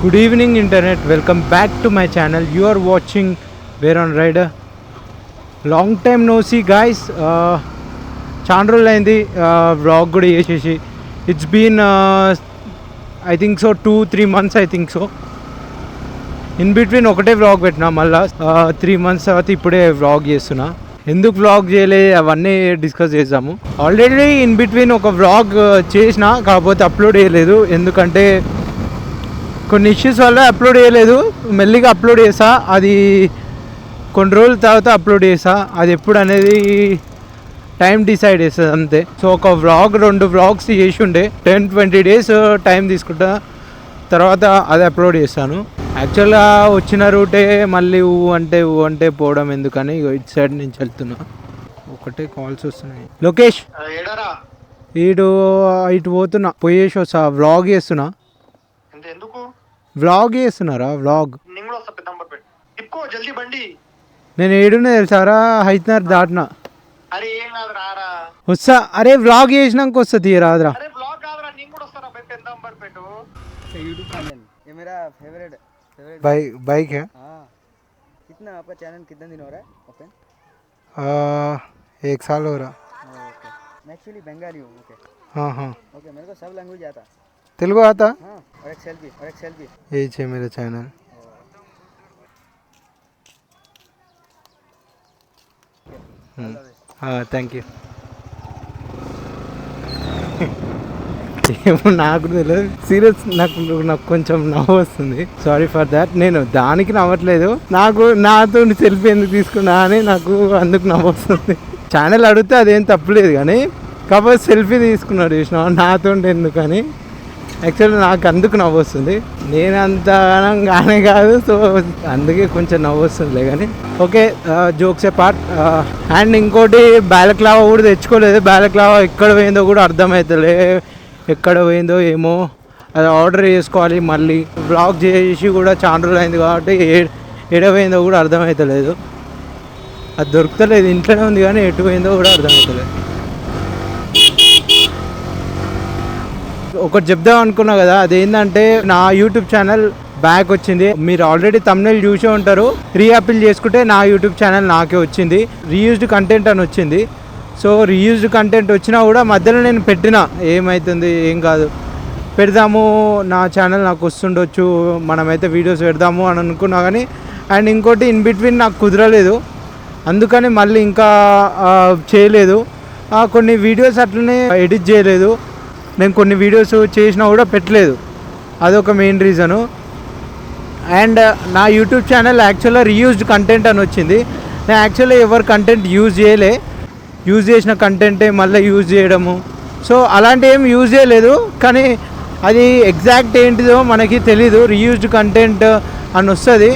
Good evening internet, welcome back to my channel. You are watching Where on Rider. Long time no see guys. చాలా రోజులు అయింది vlog కూడా చేసేసి. It's been I think so 2-3 months I think so. In between ఒకటే vlog పెట్టినా, మళ్ళీ 3 months తర్వాత ఇప్పుడే వ్లాగ్ చేస్తున్నా. ఎందుకు వ్లాగ్ చేయలే అవన్నీ డిస్కస్ చేద్దాము. ఆల్రెడీ ఇన్ బిట్వీన్ ఒక వ్లాగ్ చేసిన, కాకపోతే అప్లోడ్ చేయలేదు. ఎందుకంటే కొన్ని ఇష్యూస్ వల్ల అప్లోడ్ చేయలేదు. మెల్లిగా అప్లోడ్ చేసా, అది కొన్ని రోజుల తర్వాత అప్లోడ్ చేసా. అది ఎప్పుడు అనేది టైం డిసైడ్ చేస్తుంది అంతే. సో ఒక వ్లాగ్ 2 వ్లాగ్స్ చేసి ఉండే 10-20 days టైం తీసుకుంటా, తర్వాత అది అప్లోడ్ చేస్తాను. యాక్చువల్గా వచ్చిన రూటే మళ్ళీ ఊ అంటే పోవడం ఎందుకని ఇటు సైడ్ నుంచి వెళ్తున్నా. ఒకటే కాల్స్ వస్తున్నాయి. లోకేష్ ఇటు పోతున్నా, పోయేసి వస్తా. వ్లాగ్ చేస్తున్నా. వ్లాగ్ చేస్తున్నారా? వ్లాగ్ నేను ఏడున్నా తెలుసారా, హైతనర్ దాటినా వస్తా. అరే వ్లాగ్ చేసినాక వస్తా, తీయరాదురా. बाइक है। कितना आपका चैनल कितना दिन हो रहा है ओपन? 1 साल हो रहा. ओके, मैं एक्चुअली बंगाली हूँ. ओके हाँ ओके, मेरे को सब लैंग्वेज आता. तेलुगु आता? हाँ, और एक सेल्फी यही है मेरा चैनल. हाँ థ్యాంక్ యూ. ఏమో నాకు తెలియదు, సీరియస్. నాకు కొంచెం నవ్వు వస్తుంది. Sorry for that. నేను దానికి నవ్వట్లేదు, నాతో సెల్ఫీ ఎందుకు తీసుకున్నా అని నాకు అందుకు నవ్వు వస్తుంది. ఛానల్ అడిగితే అదేం తప్పులేదు, కానీ కాకపోతే సెల్ఫీ తీసుకున్నాడు చూసినా, నాతో ఎందుకని యాక్చువల్లీ నాకు అందుకు నవ్వు వస్తుంది. నేను అంతగానే కాదు, సో అందుకే కొంచెం నవ్వు వస్తుందిలే. కానీ okay, jokes A part. And ఇంకోటి, బ్యాలక్లావా కూడా తెచ్చుకోలేదు. బ్యాలక్లావా ఎక్కడ పోయిందో కూడా అర్థమవుతలే, ఎక్కడ పోయిందో ఏమో. అది ఆర్డర్ చేసుకోవాలి. మళ్ళీ బ్లాగ్ చేసి కూడా చాలా రోజులు అయింది కాబట్టి ఎడ పోయిందో కూడా అర్థమవుతలేదు. అది దొరుకుతలేదు, ఇంట్లోనే ఉంది కానీ ఎటు పోయిందో కూడా అర్థమవుతలేదు. ఒకటి చెప్దాం అనుకున్నా కదా, అదేంటంటే నా యూట్యూబ్ ఛానల్ బ్యాక్ వచ్చింది. మీరు ఆల్రెడీ తమ్నెయిల్ చూసే ఉంటారు. రీయాపిల్ చేసుకుంటే నా యూట్యూబ్ ఛానల్ నాకే వచ్చింది. రీయూజ్డ్ కంటెంట్ అని వచ్చింది. సో రీయూజ్డ్ కంటెంట్ వచ్చినా కూడా మధ్యలో నేను పెట్టినా, ఏమవుతుంది ఏం కాదు, పెడదాము, నా ఛానల్ నాకు వస్తుండొచ్చు, మనమైతే వీడియోస్ పెడదాము అని అనుకున్నా. కానీ అండ్ ఇంకోటి ఇన్ బిట్వీన్ నాకు కుదరలేదు, అందుకని మళ్ళీ ఇంకా చేయలేదు. కొన్ని వీడియోస్ అట్లనే ఎడిట్ చేయలేదు. నేను కొన్ని వీడియోస్ చేసినా కూడా పెట్టలేదు, అదొక మెయిన్ రీజను. అండ్ నా యూట్యూబ్ ఛానల్ యాక్చువల్గా రీయూజ్డ్ కంటెంట్ అని వచ్చింది. నేను యాక్చువల్గా ఎవరు కంటెంట్ యూజ్ చేసిన కంటెంటే మళ్ళీ యూజ్ చేయడము, సో అలాంటి ఏం యూజ్ చేయలేదు. కానీ అది ఎగ్జాక్ట్ ఏంటిదో మనకి తెలీదు. రీయూజ్డ్ కంటెంట్ అని వస్తుంది,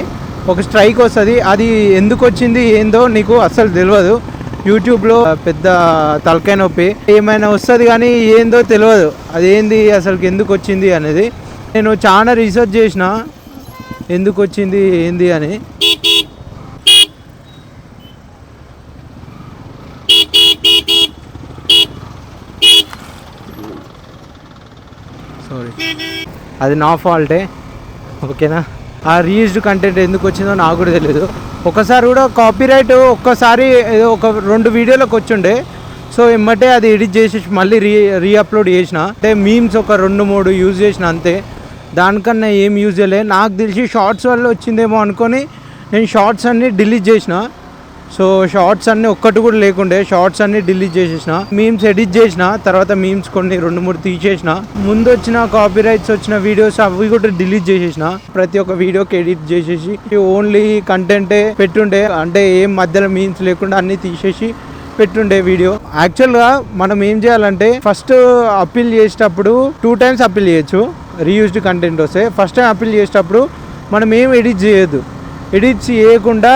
ఒక స్ట్రైక్ వస్తుంది. అది ఎందుకు వచ్చింది ఏందో నీకు అస్సలు తెలియదు. యూట్యూబ్లో పెద్ద తలకాయ నొప్పి, ఏమైనా వస్తుంది కానీ ఏందో తెలియదు, అదేంది అసలుకి ఎందుకు వచ్చింది అనేది. నేను చాలా రీసెర్చ్ చేసిన ఎందుకు వచ్చింది ఏంది అని. సారీ, అది నా ఫాల్టే. ఓకేనా, ఆ రీయూజ్డ్ కంటెంట్ ఎందుకు వచ్చిందో నాకు కూడా తెలియదు. ఒకసారి కూడా కాపీరైట్ ఒక్కసారి ఏదో ఒక 2 వీడియోలకు వచ్చిండే, సో ఎమ్మటే అది ఎడిట్ చేసి మళ్ళీ రీఅప్లోడ్ చేసిన. అంటే మీమ్స్ ఒక 2-3 యూజ్ చేసిన అంతే, దానికన్నా ఏం యూజ్ చేయలే. నాకు తెలిసి షార్ట్స్ వల్ల వచ్చిందేమో అనుకొని నేను షార్ట్స్ అన్నీ డిలీట్ చేసిన. సో షార్ట్స్ అన్నీ ఒక్కటి కూడా లేకుండే, షార్ట్స్ అన్నీ డిలీట్ చేసేసిన. మీమ్స్ ఎడిట్ చేసిన, తర్వాత మీమ్స్ కొన్ని 2-3 తీసేసిన. ముందు వచ్చిన కాపీరైట్స్ వచ్చిన వీడియోస్ అవి కూడా డిలీట్ చేసేసిన. ప్రతి ఒక్క వీడియోకి ఎడిట్ చేసేసి ఓన్లీ కంటెంటే పెట్టుండే, అంటే ఏం మధ్యలో మీమ్స్ లేకుండా అన్నీ తీసేసి పెట్టుండే వీడియో. యాక్చువల్గా మనం ఏం చేయాలంటే, ఫస్ట్ అప్పీల్ చేసేటప్పుడు 2 times అప్పీల్ చేయొచ్చు. రీయూజ్డ్ కంటెంట్ వస్తే ఫస్ట్ టైం అప్పీల్ చేసేటప్పుడు మనం ఏం ఎడిట్ చేయొద్దు, ఎడిట్ చేయకుండా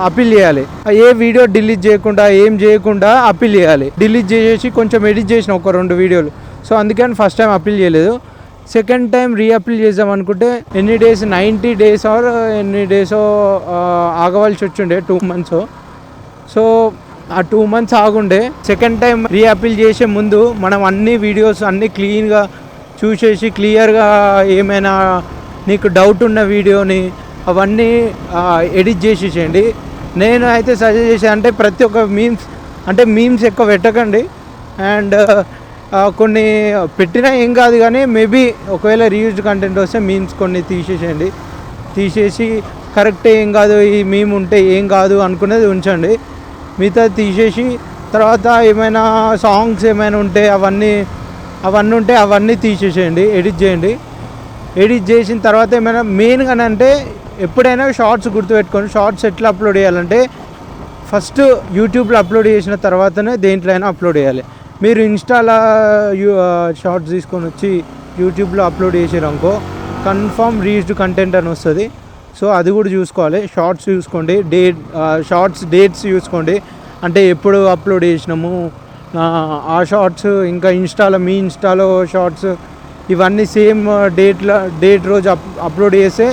అప్పీల్ చేయాలి. ఏ వీడియో డిలీట్ చేయకుండా ఏం చేయకుండా అప్పీల్ చేయాలి. డిలీట్ చేసేసి కొంచెం ఎడిట్ చేసిన ఒక 2 వీడియోలు. సో అందుకని ఫస్ట్ టైం అప్పీల్ చేయలేదు. సెకండ్ టైం రీఅప్పీల్ చేద్దాం అనుకుంటే ఎన్ని డేస్, 90 days ఆర్ ఎన్ని డేసో ఆగవలసి వచ్చిండే, 2 months. సో ఆ 2 months ఆగుండే. సెకండ్ టైం రీఅప్పీల్ చేసే ముందు మనం అన్ని వీడియోస్ అన్నీ క్లీన్గా చూసేసి క్లియర్గా ఏమైనా నీకు డౌట్ ఉన్న వీడియోని అవన్నీ ఎడిట్ చేసేసేయండి. నేను అయితే సజెస్ట్ చేసే అంటే ప్రతి ఒక్క మీమ్స్ ఎక్కువ పెట్టకండి. అండ్ కొన్ని పెట్టినా ఏం కాదు, కానీ మేబీ ఒకవేళ రీయూజ్డ్ కంటెంట్ వస్తే మీమ్స్ కొన్ని తీసేసి కరెక్ట్ ఏం కాదు, ఈ మీమ్ ఉంటే ఏం కాదు అనుకునేది ఉంచండి. మిగతా తీసేసి తర్వాత ఏమైనా సాంగ్స్ ఏమైనా ఉంటే అవన్నీ తీసేసేయండి, ఎడిట్ చేయండి. ఎడిట్ చేసిన తర్వాత ఏమైనా మెయిన్గా అంటే ఎప్పుడైనా షార్ట్స్ గుర్తుపెట్టుకోండి. షార్ట్స్ ఎట్లా అప్లోడ్ చేయాలంటే ఫస్ట్ యూట్యూబ్లో అప్లోడ్ చేసిన తర్వాతనే దేంట్లో అయినా అప్లోడ్ చేయాలి. మీరు ఇన్స్టాలో షార్ట్స్ తీసుకొని వచ్చి యూట్యూబ్లో అప్లోడ్ చేసారనుకో కన్ఫామ్ రీచ్డ్ కంటెంట్ అని వస్తుంది. సో అది కూడా చూసుకోవాలి. షార్ట్స్ చూసుకోండి, షార్ట్స్ డేట్స్ చూసుకోండి, అంటే ఎప్పుడు అప్లోడ్ చేసినాము ఆ షార్ట్స్. ఇంకా మీ ఇన్స్టాలో షార్ట్స్ ఇవన్నీ సేమ్ డేట్ రోజు అప్లోడ్ చేస్తే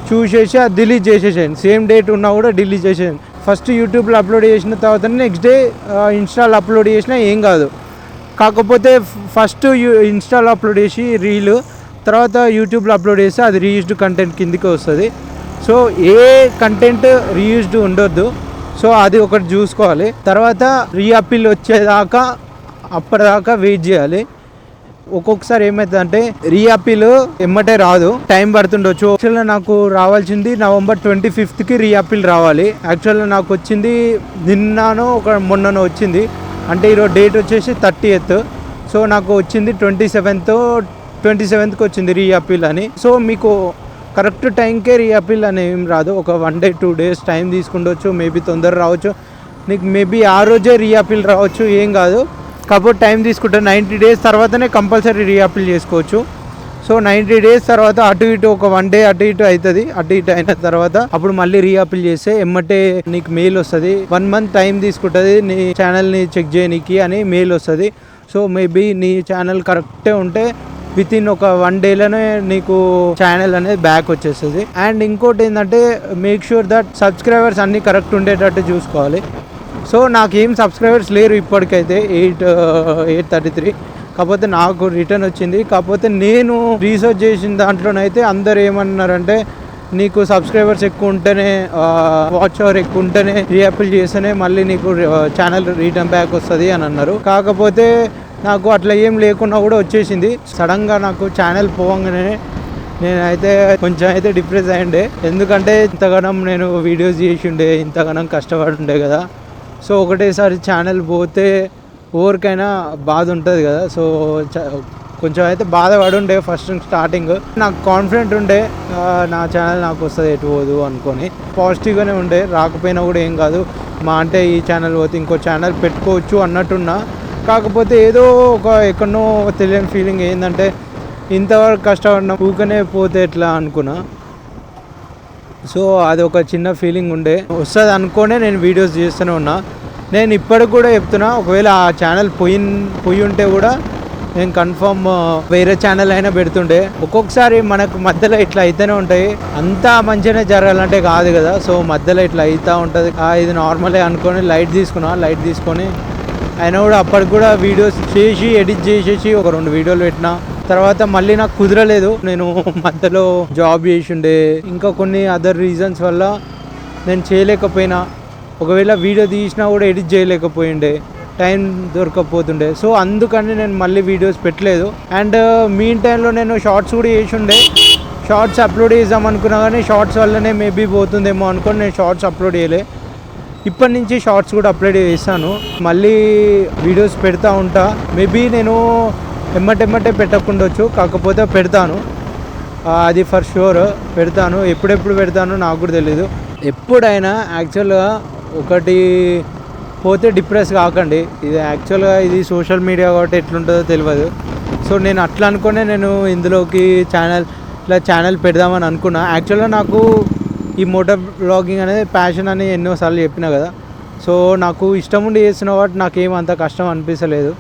చూసేసి అది డిలీట్ చేసేసేయండి. సేమ్ డేట్ ఉన్నా కూడా డిలీట్ చేసేయండి. ఫస్ట్ యూట్యూబ్లో అప్లోడ్ చేసిన తర్వాత నెక్స్ట్ డే ఇన్స్టాలో అప్లోడ్ చేసినా ఏం కాదు. కాకపోతే ఫస్ట్ ఇన్స్టాలో అప్లోడ్ చేసి రీల్, తర్వాత యూట్యూబ్లో అప్లోడ్ చేస్తే అది రీయూజ్డ్ కంటెంట్ కిందికి వస్తుంది. సో ఏ కంటెంట్ రీయూజ్డ్ ఉండొద్దు. సో అది ఒకటి చూసుకోవాలి. తర్వాత రీఅప్పీల్ వచ్చేదాకా అప్పటిదాకా వెయిట్ చేయాలి. ఒక్కొక్కసారి ఏమవుతుందంటే రీఅప్పీల్ ఎమ్మటే రాదు, టైం పడుతుండొచ్చు. యాక్చువల్గా నాకు రావాల్సింది November 25కి రీఅప్పీల్ రావాలి. యాక్చువల్గా నాకు వచ్చింది నిన్ననో మొన్ననో వచ్చింది. అంటే ఈరోజు డేట్ వచ్చేసి 30th. సో నాకు వచ్చింది 27కి వచ్చింది రీఅప్పీల్ అని. సో మీకు కరెక్ట్ టైంకే రీఅప్పీల్ అని ఏం రాదు. ఒక 1 day 2 days టైం తీసుకుండొచ్చు, మేబీ తొందర రావచ్చు. నీకు మేబీ ఆ రోజే రీఅప్పీల్ రావచ్చు, ఏం కాదు. కాకపోతే టైం తీసుకుంటే 90 days తర్వాతనే కంపల్సరీ రీఅప్పీల్ చేసుకోవచ్చు. సో 90 days తర్వాత అటు ఇటు ఒక 1 day అటు ఇటు అవుతుంది. అటు ఇటు అయిన తర్వాత అప్పుడు మళ్ళీ రీఅప్పీల్ చేస్తే ఎమ్మటే నీకు మెయిల్ వస్తుంది. 1 month టైం తీసుకుంటుంది నీ ఛానల్ని చెక్ చేయనీకి అని మెయిల్ వస్తుంది. సో మేబీ నీ ఛానల్ కరెక్టే ఉంటే వితిన్ ఒక 1 dayలోనే నీకు ఛానల్ అనేది బ్యాక్ వచ్చేస్తుంది. అండ్ ఇంకోటి ఏంటంటే మేక్ షూర్ దట్ సబ్స్క్రైబర్స్ అన్నీ కరెక్ట్ ఉండేటట్టు చూసుకోవాలి. సో నాకేం సబ్స్క్రైబర్స్ లేరు ఇప్పటికైతే 833. కాకపోతే నాకు రిటర్న్ వచ్చింది. కాకపోతే నేను రీసెర్చ్ చేసిన దాంట్లోనైతే అందరు ఏమన్నారంటే నీకు సబ్స్క్రైబర్స్ ఎక్కువ ఉంటేనే వాచ్ అవర్ ఎక్కువ ఉంటేనే రీఅప్పీల్ చేస్తేనే మళ్ళీ నీకు ఛానల్ రిటర్న్ బ్యాక్ వస్తుంది అని అన్నారు. కాకపోతే నాకు అట్లా ఏం లేకున్నా కూడా వచ్చేసింది. సడన్గా నాకు ఛానల్ పోగానే నేనైతే కొంచెం అయితే డిప్రెస్ అయ్యిండే. ఎందుకంటే ఇంతగానం నేను వీడియోస్ చేసి ఉండే, ఇంతగానం కష్టపడి ఉండే కదా. సో ఒకటేసారి ఛానల్ పోతే ఎవరికైనా బాధ ఉంటుంది కదా. సో కొంచెం అయితే బాధపడి ఉండే ఫస్ట్ స్టార్టింగ్. నాకు కాన్ఫిడెంట్ ఉండే నా ఛానల్ నాకు వస్తుంది ఎటు పోదు అనుకొని, పాజిటివ్గానే ఉండే. రాకపోయినా కూడా ఏం కాదు, మా అంటే ఈ ఛానల్ పోతే ఇంకో ఛానల్ పెట్టుకోవచ్చు అన్నట్టున్నా. కాకపోతే ఏదో ఒక ఎక్కడనో తెలియని ఫీలింగ్ ఏంటంటే ఇంతవరకు కష్టపడినా ఊకనే పోతే ఎట్లా అనుకున్నా. సో అది ఒక చిన్న ఫీలింగ్ ఉండే. వస్తుంది అనుకోనే నేను వీడియోస్ చేస్తూనే ఉన్నా. నేను ఇప్పటికి కూడా చెప్తున్నా, ఒకవేళ ఆ ఛానల్ పోయి ఉంటే కూడా నేను కన్ఫర్మ్ వేరే ఛానల్ అయినా పెడుతుండే. ఒక్కొక్కసారి మనకు మధ్యలో ఇట్లా అయితేనే ఉంటాయి. అంతా మంచిగానే జరగాలంటే కాదు కదా. సో మధ్యలో ఇట్లా అవుతూ ఉంటుంది. ఇది నార్మలే అనుకొని లైట్ తీసుకొని అయినా కూడా అప్పటికి కూడా వీడియోస్ చేసి ఎడిట్ చేసేసి ఒక 2 వీడియోలు పెట్టినా. తర్వాత మళ్ళీ నాకు కుదరలేదు, నేను మధ్యలో జాబ్ చేసి ఉండే, ఇంకా కొన్ని అదర్ రీజన్స్ వల్ల నేను చేయలేకపోయినా. ఒకవేళ వీడియో తీసినా కూడా ఎడిట్ చేయలేకపోయిండే, టైం దొరకకపోతుండే. సో అందుకని నేను మళ్ళీ వీడియోస్ పెట్టలేదు. అండ్ మీన్ టైంలో నేను షార్ట్స్ కూడా చేసి ఉండే. షార్ట్స్ అప్లోడ్ చేద్దాం అనుకున్నా కానీ షార్ట్స్ వల్లనే మేబీ పోతుందేమో అనుకొని నేను షార్ట్స్ అప్లోడ్ చేయలే. ఇప్పటి నుంచి షార్ట్స్ కూడా అప్లోడ్ చేస్తాను, మళ్ళీ వీడియోస్ పెడతా ఉంటా. మేబీ నేను ఎమ్మటెమ్మటే పెట్టకుండొచ్చు, కాకపోతే పెడతాను, అది ఫర్ షూర్ పెడతాను. ఎప్పుడెప్పుడు పెడతానో నాకు కూడా తెలీదు. ఎప్పుడైనా యాక్చువల్గా ఒకటి పోతే డిప్రెస్ కాకండి. ఇది యాక్చువల్గా ఇది సోషల్ మీడియా కాబట్టి ఎట్లుంటుందో తెలియదు. సో నేను అట్లా అనుకునే నేను ఇందులోకి ఛానల్ పెడదామని అనుకున్నా. యాక్చువల్గా నాకు ఈ మోటార్ బ్లాగింగ్ అనేది ప్యాషన్ అని ఎన్నోసార్లు చెప్పినా కదా. సో నాకు ఇష్టం ఉండి చేస్తున్న కాబట్టి నాకేం అంత కష్టం అనిపించలేదు.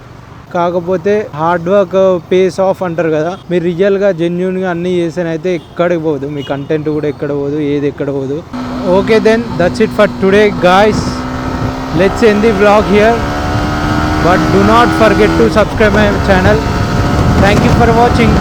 కాకపోతే హార్డ్ వర్క్ పేస్ ఆఫ్ అంటారు కదా. మీరు రియల్గా జెన్యూన్గా అన్నీ చేస్తేనైతే ఎక్కడికి పోదు, మీ కంటెంట్ కూడా ఎక్కడ పోదు, ఏది ఎక్కడ పోదు. Okay then that's it for today guys. Let's end the vlog here, but do not forget to subscribe my channel. Thank you for watching.